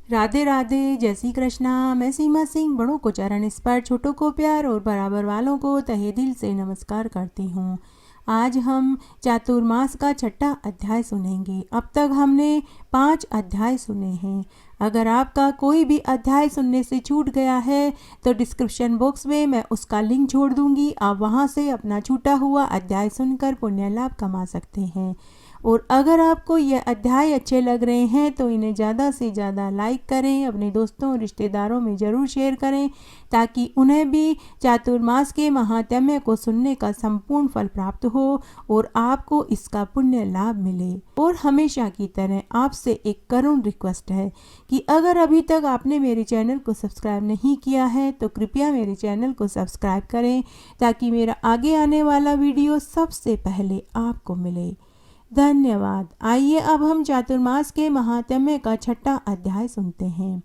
राधे राधे, जय श्री कृष्णा। मैं सीमा सिंह बड़ों को चरण स्पर्श, छोटों को प्यार और बराबर वालों को तहे दिल से नमस्कार करती हूँ। आज हम चातुर्मास का छठा अध्याय सुनेंगे। अब तक हमने 5 अध्याय सुने हैं। अगर आपका कोई भी अध्याय सुनने से छूट गया है तो डिस्क्रिप्शन बॉक्स में मैं उसका लिंक छोड़ दूंगी। आप वहां से अपना छूटा हुआ अध्याय सुनकर पुण्य लाभ कमा सकते हैं। और अगर आपको यह अध्याय अच्छे लग रहे हैं तो इन्हें ज़्यादा से ज़्यादा लाइक करें, अपने दोस्तों और रिश्तेदारों में ज़रूर शेयर करें ताकि उन्हें भी चातुर्मास के महात्म्य को सुनने का संपूर्ण फल प्राप्त हो और आपको इसका पुण्य लाभ मिले। और हमेशा की तरह आपसे एक करुण रिक्वेस्ट है कि अगर अभी तक आपने मेरे चैनल को सब्सक्राइब नहीं किया है तो कृपया मेरे चैनल को सब्सक्राइब करें ताकि मेरा आगे आने वाला वीडियो सबसे पहले आपको मिले। धन्यवाद। आइए अब हम चातुर्मास के महात्म्य का छठा अध्याय सुनते हैं।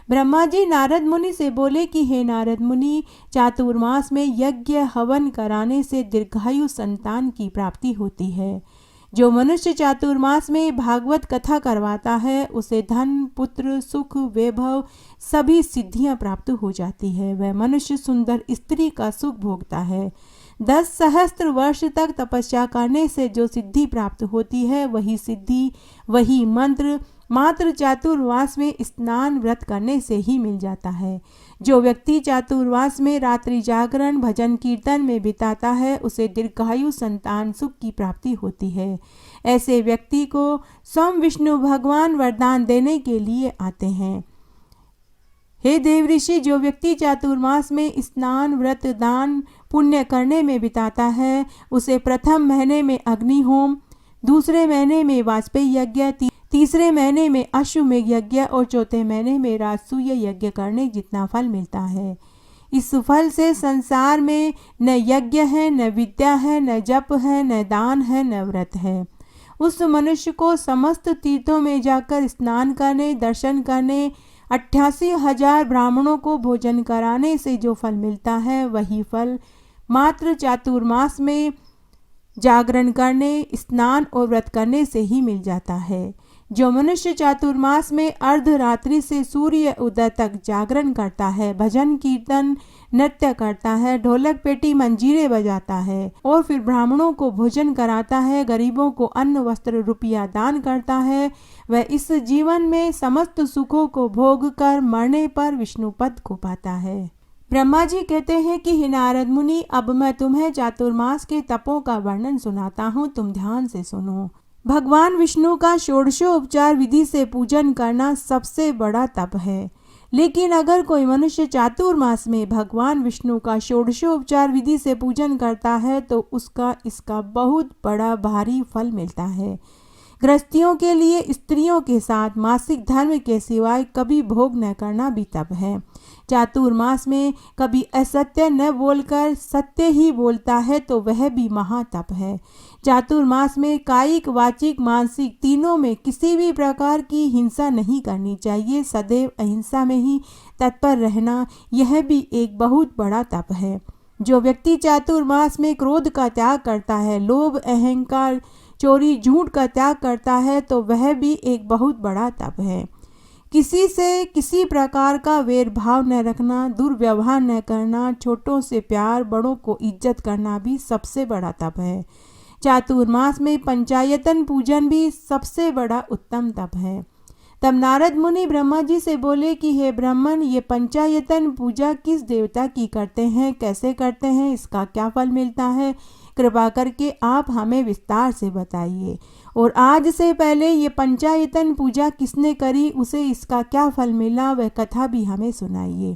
ब्रह्मा जी नारद मुनि से बोले कि हे नारद मुनि, चातुर्मास में यज्ञ हवन कराने से दीर्घायु संतान की प्राप्ति होती है। जो मनुष्य चातुर्मास में भागवत कथा करवाता है उसे धन, पुत्र, सुख, वैभव सभी सिद्धियां प्राप्त हो जाती है। वह मनुष्य सुंदर स्त्री का सुख भोगता है। 10 सहस्त्र वर्ष तक तपस्या करने से जो सिद्धि प्राप्त होती है वही सिद्धि, वही मंत्र मात्र चातुर्मास में स्नान व्रत करने से ही मिल जाता है। जो व्यक्ति चातुर्मास में रात्रि जागरण भजन कीर्तन में बिताता है उसे दीर्घायु संतान सुख की प्राप्ति होती है। ऐसे व्यक्ति को स्वयं विष्णु भगवान वरदान देने के लिए आते हैं। हे देव ऋषि, जो व्यक्ति चातुर्मास में स्नान व्रत दान पुण्य करने में बिताता है उसे प्रथम महीने में अग्निहोम, दूसरे महीने में वाजपेयी यज्ञ, तीसरे महीने में अश्वमेध यज्ञ और चौथे महीने में राजसूय यज्ञ करने जितना फल मिलता है। इस फल से संसार में न यज्ञ है, न विद्या है, न जप है, न दान है, न व्रत है। उस मनुष्य को समस्त तीर्थों में जाकर स्नान करने, दर्शन करने, 88,000 ब्राह्मणों को भोजन कराने से जो फल मिलता है वही फल मात्र चातुर्मास में जागरण करने, स्नान और व्रत करने से ही मिल जाता है। जो मनुष्य चातुर्मास में अर्धरात्रि से सूर्य उदय तक जागरण करता है, भजन कीर्तन नृत्य करता है, ढोलक पेटी मंजीरे बजाता है और फिर ब्राह्मणों को भोजन कराता है, गरीबों को अन्न वस्त्र रुपया दान करता है, वह इस जीवन में समस्त सुखों को भोग कर मरने पर विष्णु पद को पाता है। ब्रह्मा जी कहते हैं कि हे नारद मुनि, अब मैं तुम्हें चातुर्मास के तपों का वर्णन सुनाता हूँ, तुम ध्यान से सुनो। भगवान विष्णु का षोडशोपचार विधि से पूजन करना सबसे बड़ा तप है। लेकिन अगर कोई मनुष्य चातुर्मास में भगवान विष्णु का षोडशोपचार विधि से पूजन करता है तो उसका इसका बहुत बड़ा भारी फल मिलता है। गृहस्थियों के लिए स्त्रियों के साथ मासिक धर्म के सिवाय कभी भोग न करना भी तप है। चातुर्मास में कभी असत्य न बोलकर सत्य ही बोलता है तो वह भी महातप है। चातुर्मास में कायिक, वाचिक, मानसिक तीनों में किसी भी प्रकार की हिंसा नहीं करनी चाहिए। सदैव अहिंसा में ही तत्पर रहना यह भी एक बहुत बड़ा तप है। जो व्यक्ति चातुर्मास में क्रोध का त्याग करता है, लोभ, अहंकार, चोरी, झूठ का त्याग करता है तो वह भी एक बहुत बड़ा तप है। किसी से किसी प्रकार का वैर भाव न रखना, दुर्व्यवहार न करना, छोटों से प्यार, बड़ों को इज्जत करना भी सबसे बड़ा तप है। चातुर्मास में पंचायतन पूजन भी सबसे बड़ा उत्तम तप है। तब नारद मुनि ब्रह्मा जी से बोले कि हे ब्राह्मण, ये पंचायतन पूजा किस देवता की करते हैं, कैसे करते हैं, इसका क्या फल मिलता है, कृपा करके आप हमें विस्तार से बताइए। और आज से पहले ये पंचायतन पूजा किसने करी, उसे इसका क्या फल मिला, वह कथा भी हमें सुनाइए।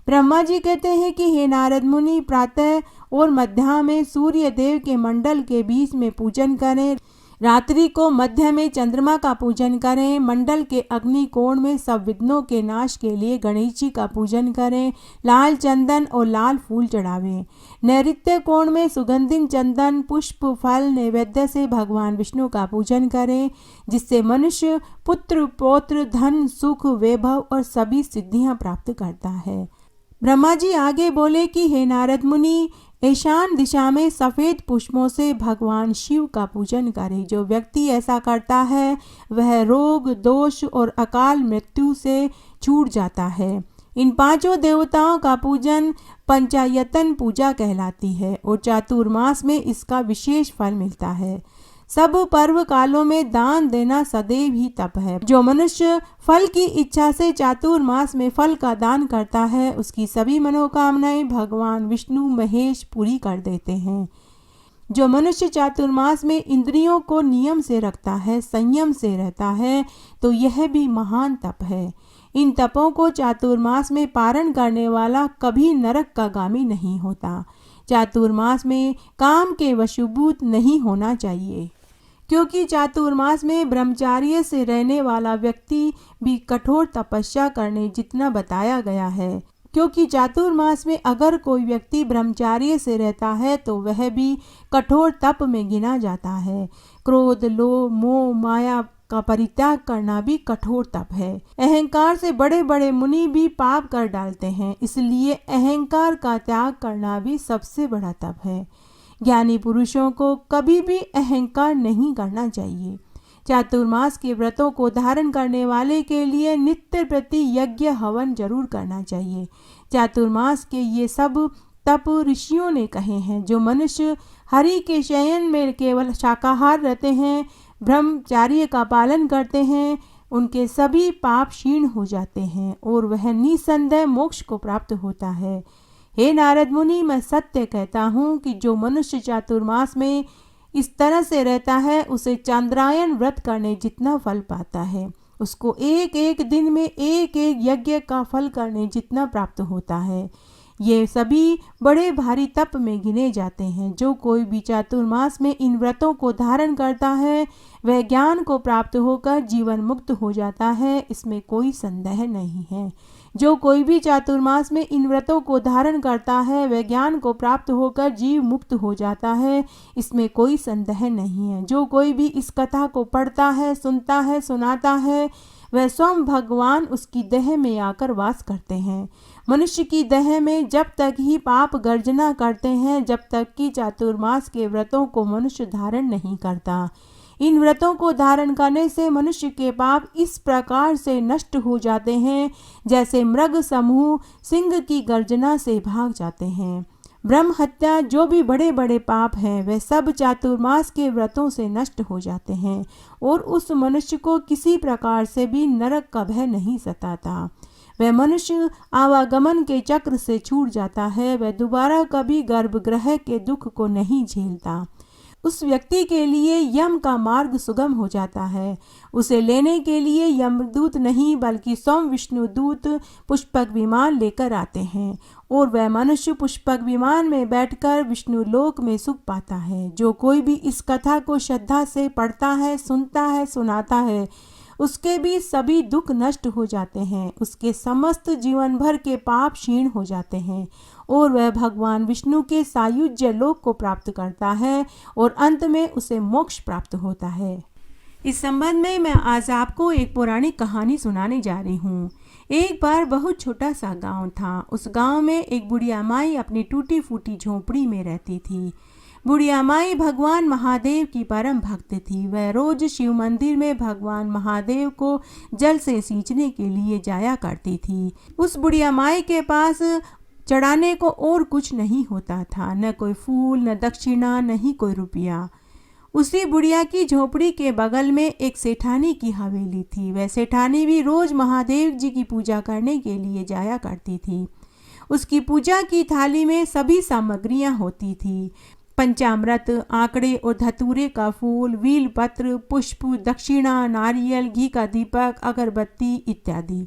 ब्रह्मा जी कहते हैं कि हे नारद मुनि, प्रातः और मध्या में सूर्य देव के मंडल के बीच में पूजन करें, रात्रि को मध्य में चंद्रमा का पूजन करें, मंडल के अग्नि कोण में सब विघ्नों के नाश के लिए गणेश जी का पूजन करें, लाल चंदन और लाल फूल चढ़ावें, नैऋत्य कोण में सुगंधित चंदन, पुष्प, फल नैवेद्य से भगवान विष्णु का पूजन करें, जिससे मनुष्य पुत्र, पौत्र, धन, सुख, वैभव और सभी सिद्धियां प्राप्त करता है। ब्रह्मा जी आगे बोले कि हे नारद मुनि, ईशान दिशा में सफ़ेद पुष्पों से भगवान शिव का पूजन करें। जो व्यक्ति ऐसा करता है वह रोग, दोष और अकाल मृत्यु से छूट जाता है। इन पांचों देवताओं का पूजन पंचायतन पूजा कहलाती है और चातुर्मास में इसका विशेष फल मिलता है। सब पर्व कालों में दान देना सदैव ही तप है। जो मनुष्य फल की इच्छा से चातुर्मास में फल का दान करता है उसकी सभी मनोकामनाएं भगवान विष्णु महेश पूरी कर देते हैं। जो मनुष्य चातुर्मास में इंद्रियों को नियम से रखता है, संयम से रहता है, तो यह भी महान तप है। इन तपों को चातुर्मास में पारण करने वाला कभी नरक का गामी नहीं होता। चातुर्मास में काम के वशीभूत नहीं होना चाहिए, क्योंकि चातुर्मास में ब्रह्मचार्य से रहने वाला व्यक्ति भी कठोर तपस्या करने जितना बताया गया है। क्योंकि चातुर्मास में अगर कोई व्यक्ति ब्रह्मचार्य से रहता है तो वह भी कठोर तप में गिना जाता है। क्रोध, लोभ, मोह, माया का परित्याग करना भी कठोर तप है। अहंकार से बड़े बड़े मुनि भी पाप कर डालते हैं, इसलिए अहंकार का त्याग करना भी सबसे बड़ा तप है। ज्ञानी पुरुषों को कभी भी अहंकार नहीं करना चाहिए। चातुर्मास के व्रतों को धारण करने वाले के लिए नित्य प्रति यज्ञ हवन जरूर करना चाहिए। चातुर्मास के ये सब तप ऋषियों ने कहे हैं। जो मनुष्य हरि के शयन में केवल शाकाहार रहते हैं, ब्रह्मचार्य का पालन करते हैं, उनके सभी पाप क्षीण हो जाते हैं और वह निसंदेह मोक्ष को प्राप्त होता है। हे नारद मुनि, मैं सत्य कहता हूँ कि जो मनुष्य चातुर्मास में इस तरह से रहता है उसे चांद्रायन व्रत करने जितना फल पाता है। उसको एक एक दिन में एक एक यज्ञ का फल करने जितना प्राप्त होता है। ये सभी बड़े भारी तप में गिने जाते हैं। जो कोई भी चातुर्मास में इन व्रतों को धारण करता है वह ज्ञान को प्राप्त होकर जीवन मुक्त हो जाता है, इसमें कोई संदेह नहीं है। जो कोई भी चातुर्मास में इन व्रतों को धारण करता है वह ज्ञान को प्राप्त होकर जीव मुक्त हो जाता है, इसमें कोई संदेह नहीं है। जो कोई भी इस कथा को पढ़ता है, सुनता है, सुनाता है, वह स्वयं भगवान उसकी देह में आकर वास करते हैं। मनुष्य की देह में जब तक ही पाप गर्जना करते हैं जब तक कि चातुर्मास के व्रतों को मनुष्य धारण नहीं करता। इन व्रतों को धारण करने से मनुष्य के पाप इस प्रकार से नष्ट हो जाते हैं जैसे मृग समूह सिंह की गर्जना से भाग जाते हैं। ब्रह्म हत्या, जो भी बड़े बड़े पाप हैं, वे सब चातुर्मास के व्रतों से नष्ट हो जाते हैं और उस मनुष्य को किसी प्रकार से भी नरक का भय नहीं सताता। वह मनुष्य आवागमन के चक्र से छूट जाता है। वह दोबारा कभी गर्भगृह के दुख को नहीं झेलता। उस व्यक्ति के लिए यम का मार्ग सुगम हो जाता है। उसे लेने के लिए यमदूत नहीं बल्कि स्वयं विष्णुदूत पुष्पक विमान लेकर आते हैं और वह मनुष्य पुष्पक विमान में बैठकर विष्णु लोक में सुख पाता है। जो कोई भी इस कथा को श्रद्धा से पढ़ता है, सुनता है, सुनाता है, उसके भी सभी दुख नष्ट हो जाते हैं। उसके समस्त जीवन भर के पाप क्षीण हो जाते हैं और वह भगवान विष्णु के सायुज्य लोक को प्राप्त करता है और अंत में उसे मोक्ष प्राप्त होता है। इस संबंध में मैं आज आपको एक पौराणिक कहानी सुनाने जा रही हूँ। एक बार बहुत छोटा सा गांव था। उस गांव में एक बुढ़िया माई अपनी टूटी फूटी झोंपड़ी में रहती थी। बुढ़िया माई भगवान महादेव की परम भक्त थी। वह रोज शिव मंदिर में भगवान महादेव को जल से सींचने के लिए जाया करती थी। उस बुढ़िया माई के पास चढ़ाने को और कुछ नहीं होता था, न कोई फूल, न दक्षिणा, न ही कोई रुपया। उसी बुढ़िया की झोपड़ी के बगल में एक सेठानी की हवेली थी। वह सेठानी भी रोज महादेव जी की पूजा करने के लिए जाया करती थी। उसकी पूजा की थाली में सभी सामग्रियां होती थी। पंचामृत, आंकड़े और धतूरे का फूल, वील पत्र, पुष्प, दक्षिणा, नारियल, घी का दीपक, अगरबत्ती इत्यादि।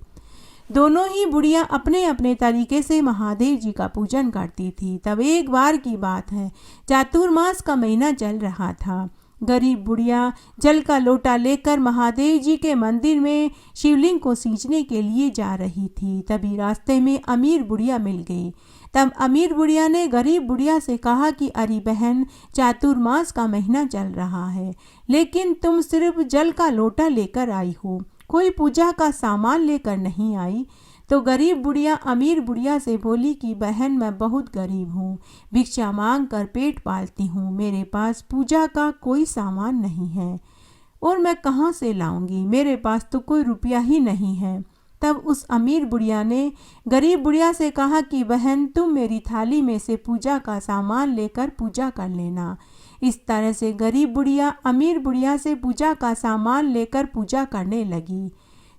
दोनों ही बुढ़िया अपने अपने तरीके से महादेव जी का पूजन करती थी। तब एक बार की बात है, चातुर्मास का महीना चल रहा था। गरीब बुढ़िया जल का लोटा लेकर महादेव जी के मंदिर में शिवलिंग को सींचने के लिए जा रही थी। तभी रास्ते में अमीर बुढ़िया मिल गई। तब अमीर बुढ़िया ने गरीब बुढ़िया से कहा कि अरे बहन, चातुर्मास का महीना चल रहा है, लेकिन तुम सिर्फ जल का लोटा लेकर आई हो, कोई पूजा का सामान लेकर नहीं आई। तो गरीब बुढ़िया अमीर बुढ़िया से बोली कि बहन, मैं बहुत गरीब हूँ, भिक्षा मांग कर पेट पालती हूँ, मेरे पास पूजा का कोई सामान नहीं है और मैं कहाँ से लाऊंगी, मेरे पास तो कोई रुपया ही नहीं है। तब उस अमीर बुढ़िया ने गरीब बुढ़िया से कहा कि बहन, तुम मेरी थाली में से पूजा का सामान लेकर पूजा कर लेना। इस तरह से गरीब बुढ़िया अमीर बुढ़िया से पूजा का सामान लेकर पूजा करने लगी।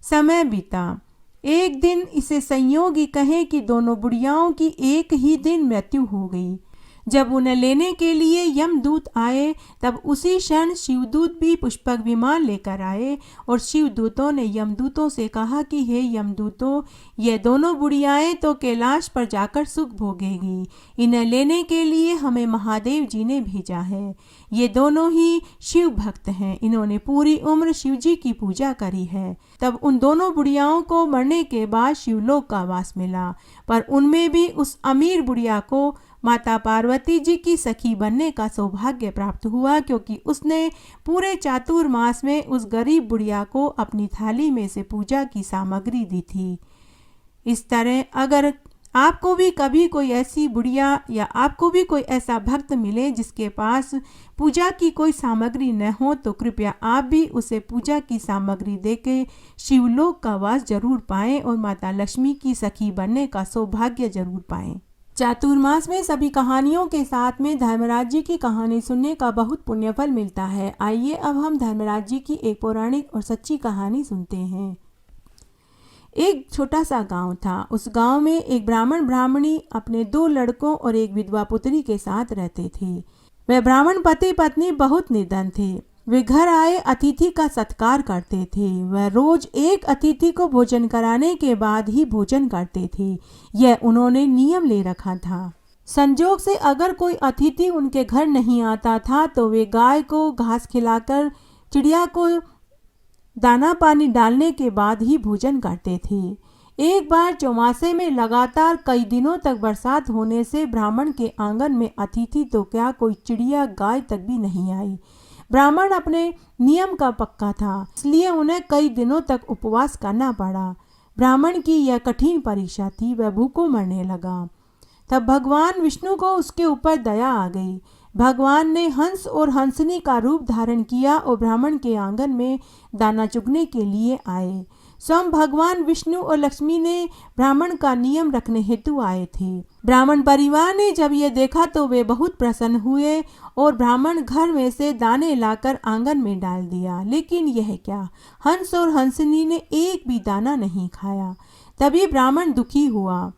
समय बीता। एक दिन इसे संयोग ही कहें कि दोनों बुढ़ियाओं की एक ही दिन मृत्यु हो गई। जब उन्हें लेने के लिए यमदूत आए तब उसी क्षण शिवदूत भी पुष्पक विमान लेकर आए और शिवदूतों ने यमदूतों से कहा कि हे यमदूतों, ये दोनों बुढ़ियाएं तो कैलाश पर जाकर सुख भोगेगी, इन्हें लेने के लिए हमें महादेव जी ने भेजा है। ये दोनों ही शिव भक्त हैं, इन्होंने पूरी उम्र शिव जी की पूजा करी है। तब उन दोनों बुढ़ियाओं को मरने के बाद शिवलोक का वास मिला, पर उनमें भी उस अमीर बुढ़िया को माता पार्वती जी की सखी बनने का सौभाग्य प्राप्त हुआ, क्योंकि उसने पूरे चातुर्मास में उस गरीब बुढ़िया को अपनी थाली में से पूजा की सामग्री दी थी। इस तरह अगर आपको भी कभी कोई ऐसी बुढ़िया या आपको भी कोई ऐसा भक्त मिले जिसके पास पूजा की कोई सामग्री न हो, तो कृपया आप भी उसे पूजा की सामग्री देके शिवलोक का वास जरूर पाएं और माता लक्ष्मी की सखी बनने का सौभाग्य जरूर पाएं। चातुर्मास में सभी कहानियों के साथ में धर्मराज जी की कहानी सुनने का बहुत पुण्यफल मिलता है। आइए अब हम धर्मराज जी की एक पौराणिक और सच्ची कहानी सुनते हैं। एक छोटा सा गांव था। उस गांव में एक ब्राह्मण ब्राह्मणी अपने 2 लड़कों और एक विधवा पुत्री के साथ रहते थे। वह ब्राह्मण पति पत्नी बहुत निर्धन थे। वे घर आए अतिथि का सत्कार करते थे। वह रोज एक अतिथि को भोजन कराने के बाद ही भोजन करते थे। यह उन्होंने नियम ले रखा था। संजोग से अगर कोई अतिथि उनके घर नहीं आता था तो वे गाय को घास खिलाकर, चिड़िया को दाना पानी डालने के बाद ही भोजन करते थे। एक बार चौमासे में लगातार कई दिनों तक बरसात होने से ब्राह्मण के आंगन में अतिथि तो क्या, कोई चिड़िया गाय तक भी नहीं आई। ब्राह्मण अपने नियम का पक्का था, इसलिए उन्हें कई दिनों तक उपवास करना पड़ा। ब्राह्मण की यह कठिन परीक्षा थी, वह भूखों मरने लगा। तब भगवान विष्णु को उसके ऊपर दया आ गई। भगवान ने हंस और हंसनी का रूप धारण किया और ब्राह्मण के आंगन में दाना चुगने के लिए आए। स्वयं भगवान विष्णु और लक्ष्मी ने ब्राह्मण का नियम रखने हेतु आए थे। ब्राह्मण परिवार ने जब ये देखा तो वे बहुत प्रसन्न हुए और ब्राह्मण घर में से दाने लाकर आंगन में डाल दिया। लेकिन यह क्या, हंस और हंसनी ने एक भी दाना नहीं खाया। तभी ब्राह्मण दुखी हुआ।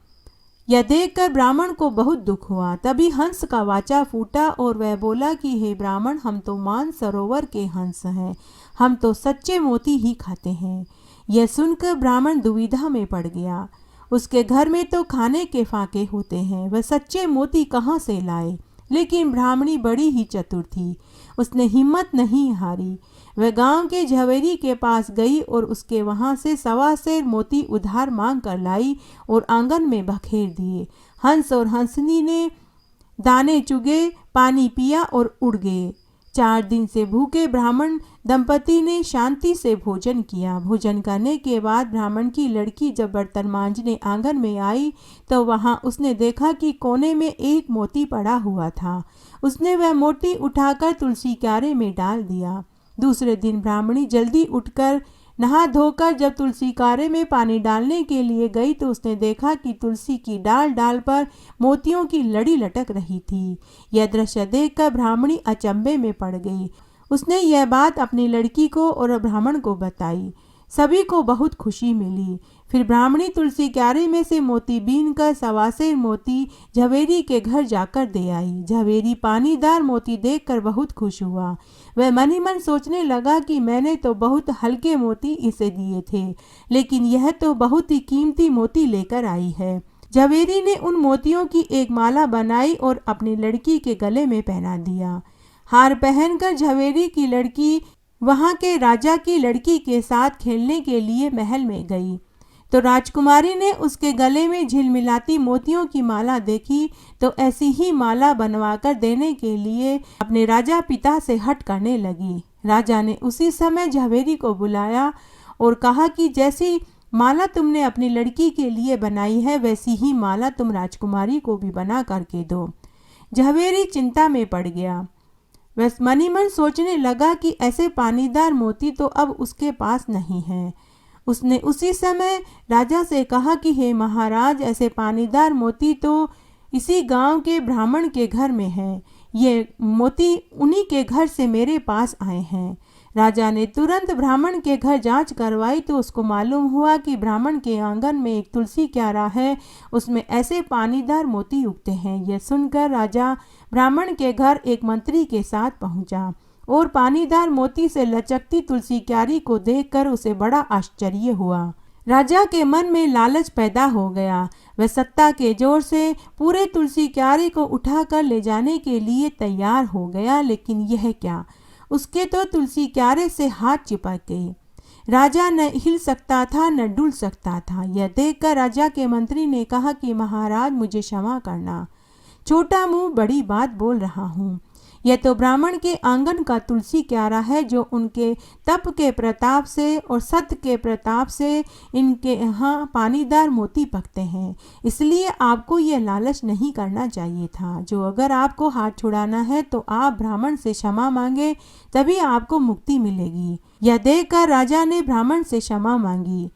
यह देखकर ब्राह्मण को बहुत दुख हुआ। तभी हंस का वाचा फूटा और वह बोला कि हे ब्राह्मण, हम तो मान सरोवर के हंस हैं, हम तो सच्चे मोती ही खाते हैं। यह सुनकर ब्राह्मण दुविधा में पड़ गया। उसके घर में तो खाने के फाके होते हैं, वह सच्चे मोती कहाँ से लाए। लेकिन ब्राह्मणी बड़ी ही चतुर थी, उसने हिम्मत नहीं हारी। वह गांव के झवेरी के पास गई और उसके वहां से 1.25 सेर मोती उधार मांग कर लाई और आंगन में बखेर दिए। हंस और हंसनी ने दाने चुगे, पानी पिया और उड़ गए। 4 दिन से भूखे ब्राह्मण दंपति ने शांति से भोजन किया। भोजन करने के बाद ब्राह्मण की लड़की जब बर्तन मांजने आंगन में आई तो वहां उसने देखा कि कोने में एक मोती पड़ा हुआ था। उसने वह मोती उठाकर तुलसी क्यारे में डाल दिया। दूसरे दिन ब्राह्मणी जल्दी उठकर नहा धोकर जब तुलसी क्यारे में पानी डालने के लिए गई तो उसने देखा कि तुलसी की डाल पर मोतियों की लड़ी लटक रही थी। यह दृश्य देखकर ब्राह्मणी अचंभे में पड़ गई। उसने यह बात अपनी लड़की को और ब्राह्मण को बताई। सभी को बहुत खुशी मिली। फिर ब्राह्मणी तुलसी क्यारे में से मोती बीनकर 1.25 सेर मोती झवेरी के घर जाकर दे आई। झवेरी पानीदार मोती देखकर बहुत खुश हुआ। वह मन ही मन सोचने लगा कि मैंने तो बहुत हल्के मोती इसे दिए थे, लेकिन यह तो बहुत ही कीमती मोती लेकर आई है। झवेरी ने उन मोतियों की एक माला बनाई और अपनी लड़की के गले में पहना दिया। हार पहनकर झवेरी की लड़की वहां के राजा की लड़की के साथ खेलने के लिए महल में गई तो राजकुमारी ने उसके गले में झिलमिलाती मोतियों की माला देखी तो ऐसी ही माला बनवाकर देने के लिए अपने राजा पिता से हट करने लगी। राजा ने उसी समय झवेरी को बुलाया और कहा कि जैसी माला तुमने अपनी लड़की के लिए बनाई है, वैसी ही माला तुम राजकुमारी को भी बना करके दो। झवेरी चिंता में पड़ गया। वह मनी मन सोचने लगा कि ऐसे पानीदार मोती तो अब उसके पास नहीं है। उसने उसी समय राजा से कहा कि हे महाराज, ऐसे पानीदार मोती तो इसी गांव के ब्राह्मण के घर में है। ये मोती उन्हीं के घर से मेरे पास आए हैं। राजा ने तुरंत ब्राह्मण के घर जांच करवाई तो उसको मालूम हुआ कि ब्राह्मण के आंगन में एक तुलसी क्यारा है, उसमें ऐसे पानीदार मोती उगते हैं। यह सुनकर राजा ब्राह्मण के घर एक मंत्री के साथ पहुंचा और पानीदार मोती से लचकती तुलसी क्यारी को देखकर उसे बड़ा आश्चर्य हुआ। राजा के मन में लालच पैदा हो गया। वह सत्ता के जोर से पूरे तुलसी क्यारी को उठाकर ले जाने के लिए तैयार हो गया, लेकिन यह क्या, उसके तो तुलसी क्यारे से हाथ चिपक गए। राजा न हिल सकता था न डुल सकता था। यह देखकर राजा के मंत्री ने कहा कि महाराज, मुझे क्षमा करना, छोटा मुंह बड़ी बात बोल रहा हूँ। यह तो ब्राह्मण के आंगन का तुलसी क्यारा है, जो उनके तप के प्रताप से और सत्य के प्रताप से इनके यहाँ पानीदार मोती पकते हैं, इसलिए आपको यह लालच नहीं करना चाहिए था। जो अगर आपको हाथ छुड़ाना है तो आप ब्राह्मण से क्षमा मांगे, तभी आपको मुक्ति मिलेगी। यह देखकर राजा ने ब्राह्मण से क्षमा मांगी।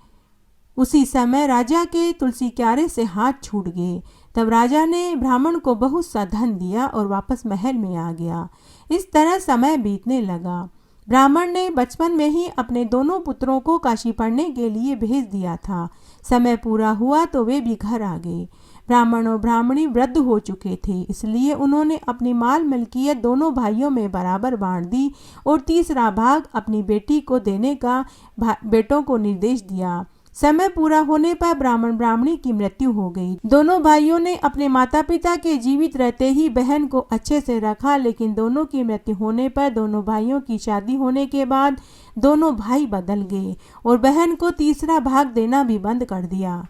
उसी समय राजा के तुलसी क्यारे से हाथ छूट गए। तब राजा ने ब्राह्मण को बहुत सा धन दिया और वापस महल में आ गया। इस तरह समय बीतने लगा। ब्राह्मण ने बचपन में ही अपने दोनों पुत्रों को काशी पढ़ने के लिए भेज दिया था। समय पूरा हुआ तो वे भी घर आ गए। ब्राह्मण और ब्राह्मणी वृद्ध हो चुके थे, इसलिए उन्होंने अपनी माल मिल्कियत दोनों भाइयों में बराबर बांट दी और तीसरा भाग अपनी बेटी को देने का बेटों को निर्देश दिया। समय पूरा होने पर ब्राह्मण ब्राह्मणी की मृत्यु हो गई। दोनों भाइयों ने अपने माता पिता के जीवित रहते ही बहन को अच्छे से रखा, लेकिन दोनों की मृत्यु होने पर दोनों भाइयों की शादी होने के बाद दोनों भाई बदल गए और बहन को तीसरा भाग देना भी बंद कर दिया।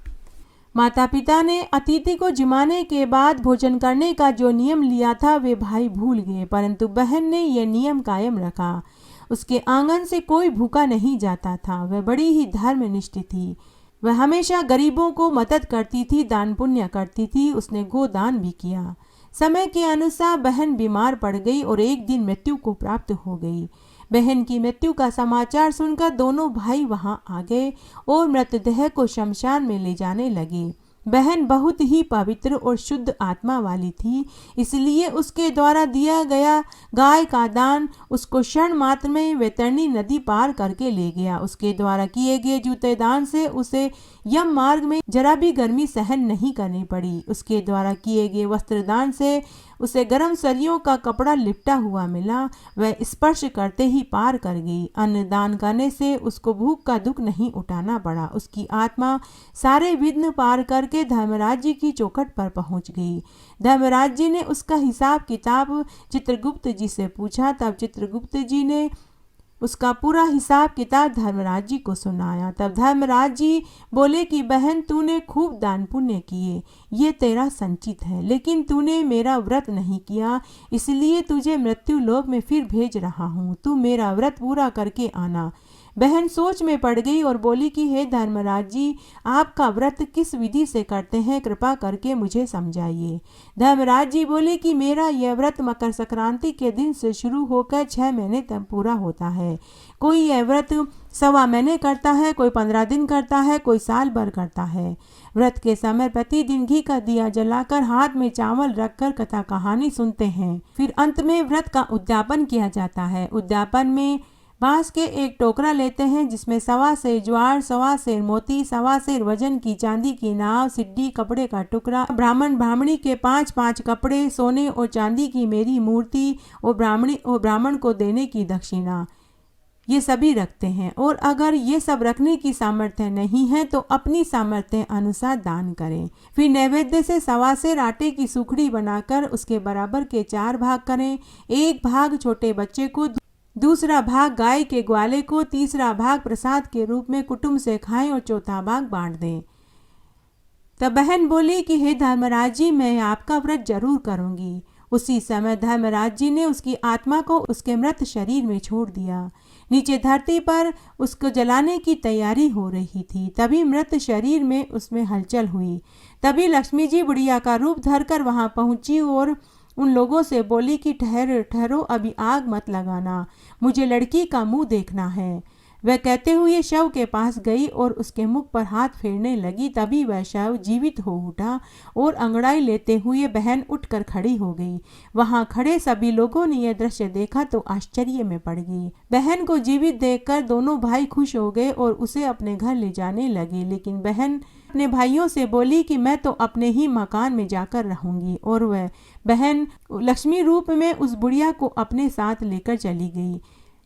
माता पिता ने अतिथि को जिमाने के बाद भोजन करने का जो नियम लिया था वे भाई भूल गए, परंतु बहन ने यह नियम कायम रखा। उसके आंगन से कोई भूखा नहीं जाता था। वह बड़ी ही धर्मनिष्ठ थी। वह हमेशा गरीबों को मदद करती थी, दान पुण्य करती थी। उसने गोदान भी किया। समय के अनुसार बहन बीमार पड़ गई और एक दिन मृत्यु को प्राप्त हो गई। बहन की मृत्यु का समाचार सुनकर दोनों भाई वहां आ गए और मृतदेह को शमशान में ले जाने लगे। बहन बहुत ही पवित्र और शुद्ध आत्मा वाली थी, इसलिए उसके द्वारा दिया गया गाय का दान उसको क्षण मात्र में वैतरणी नदी पार करके ले गया। उसके द्वारा किए गए जूते दान से उसे यम मार्ग में जरा भी गर्मी सहन नहीं करनी पड़ी। उसके द्वारा किए गए वस्त्र दान से उसे गर्म सरियों का कपड़ा लिपटा हुआ मिला। वह स्पर्श करते ही पार कर गई। अन्न दान करने से उसको भूख का दुख नहीं उठाना पड़ा। उसकी आत्मा सारे विघ्न पार करके धर्मराज जी की चौखट पर पहुंच गई। धर्मराज जी ने उसका हिसाब किताब चित्रगुप्त जी से पूछा। तब चित्रगुप्त जी ने उसका पूरा हिसाब किताब धर्मराज जी को सुनाया। तब धर्मराज जी बोले कि बहन, तूने खूब दान पुण्य किए, ये तेरा संचित है, लेकिन तूने मेरा व्रत नहीं किया, इसलिए तुझे मृत्यु लोक में फिर भेज रहा हूँ। तू मेरा व्रत पूरा करके आना। बहन सोच में पड़ गई और बोली कि हे धर्मराज जी, आपका व्रत किस विधि से करते हैं, कृपा करके मुझे समझाइए। धर्मराज जी बोले कि मेरा यह व्रत मकर संक्रांति के दिन से शुरू होकर 6 महीने तक पूरा होता है। कोई यह व्रत 1.25 महीने करता है, कोई 15 दिन करता है, कोई साल भर करता है। व्रत के समय प्रतिदिन घी का दिया जलाकर हाथ में चावल रखकर कथा कहानी सुनते हैं। फिर अंत में व्रत का उद्यापन किया जाता है। उद्यापन में बांस के एक टोकरा लेते हैं, जिसमें 1.25 सेर ज्वार, 1.25 सेर मोती, 1.25 सेर वजन की चांदी की नाव, सिड्डी, कपड़े का टुकड़ा, ब्राह्मण ब्राह्मणी के 5-5 कपड़े, सोने और चांदी की मेरी मूर्ति और ब्राह्मण को देने की दक्षिणा, ये सभी रखते हैं। और अगर ये सब रखने की सामर्थ्य नहीं है तो अपनी सामर्थ्य अनुसार दान करें। फिर नैवेद्य से 1.25 सेर आटे की सुखड़ी बनाकर उसके बराबर के 4 भाग करें। एक भाग छोटे बच्चे को, दूसरा भाग गाय के ग्वाले को, तीसरा भाग प्रसाद के रूप में कुटुंब से खाएं और चौथा भाग बांट दें। तब बहन बोली कि हे धर्मराज जी, मैं आपका व्रत जरूर करूंगी। उसी समय धर्मराज जी ने उसकी आत्मा को उसके मृत शरीर में छोड़ दिया। नीचे धरती पर उसको जलाने की तैयारी हो रही थी। तभी मृत शरीर में उसमें हलचल हुई। तभी लक्ष्मी जी बुढ़िया का रूप धरकर वहां पहुंची और उन लोगों से बोली कि ठहरो ठहरो, अभी आग मत लगाना, मुझे लड़की का मुंह देखना है। वह कहते हुए शव के पास गई और उसके मुख पर हाथ फेरने लगी। तभी वह शव जीवित हो उठा और अंगड़ाई लेते हुए बहन उठकर खड़ी हो गई। वहां खड़े सभी लोगों ने यह दृश्य देखा तो आश्चर्य में पड़ गई। बहन को जीवित देखकर दोनों भाई खुश हो गए और उसे अपने घर ले जाने लगे। लेकिन बहन अपने भाइयों से बोली कि मैं तो अपने ही मकान में जाकर रहूंगी, और वह बहन लक्ष्मी रूप में उस बुढ़िया को अपने साथ लेकर चली गई।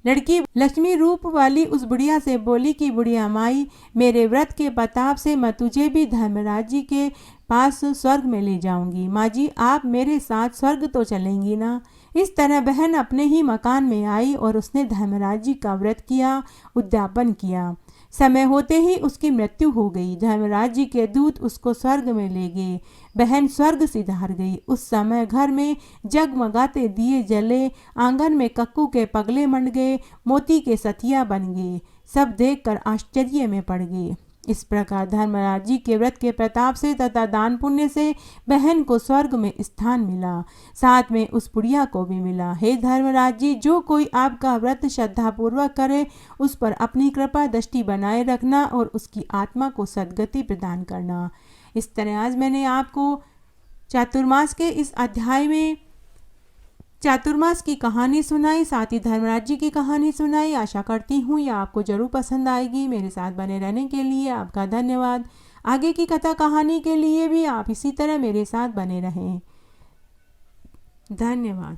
लड़की लक्ष्मी रूप वाली उस बुढ़िया से बोली कि बुढ़िया माई, मेरे व्रत के प्रताप से मैं तुझे भी धर्मराज जी के पास स्वर्ग में ले जाऊंगी। माँ जी, आप मेरे साथ स्वर्ग तो चलेंगी ना। इस तरह बहन अपने ही मकान में आई और उसने धर्मराज जी का व्रत किया, उद्यापन किया। समय होते ही उसकी मृत्यु हो गई। धर्मराज जी के दूत उसको स्वर्ग में ले गए। बहन स्वर्ग सिधार गई। उस समय घर में जगमगाते दिए जले, आंगन में कक्कू के पगले मंड गए, मोती के सतिया बन गए। सब देखकर आश्चर्य में पड़ गए। इस प्रकार धर्मराज जी के व्रत के प्रताप से तथा दान पुण्य से बहन को स्वर्ग में स्थान मिला, साथ में उस बुढ़िया को भी मिला। हे धर्मराज जी, जो कोई आपका व्रत श्रद्धापूर्वक करे उस पर अपनी कृपा दृष्टि बनाए रखना और उसकी आत्मा को सद्गति प्रदान करना। इस तरह आज मैंने आपको चातुर्मास के इस अध्याय में चातुर्मास की कहानी सुनाई, साथ ही धर्मराज जी की कहानी सुनाई। आशा करती हूँ यह आपको जरूर पसंद आएगी। मेरे साथ बने रहने के लिए आपका धन्यवाद। आगे की कथा कहानी के लिए भी आप इसी तरह मेरे साथ बने रहें। धन्यवाद।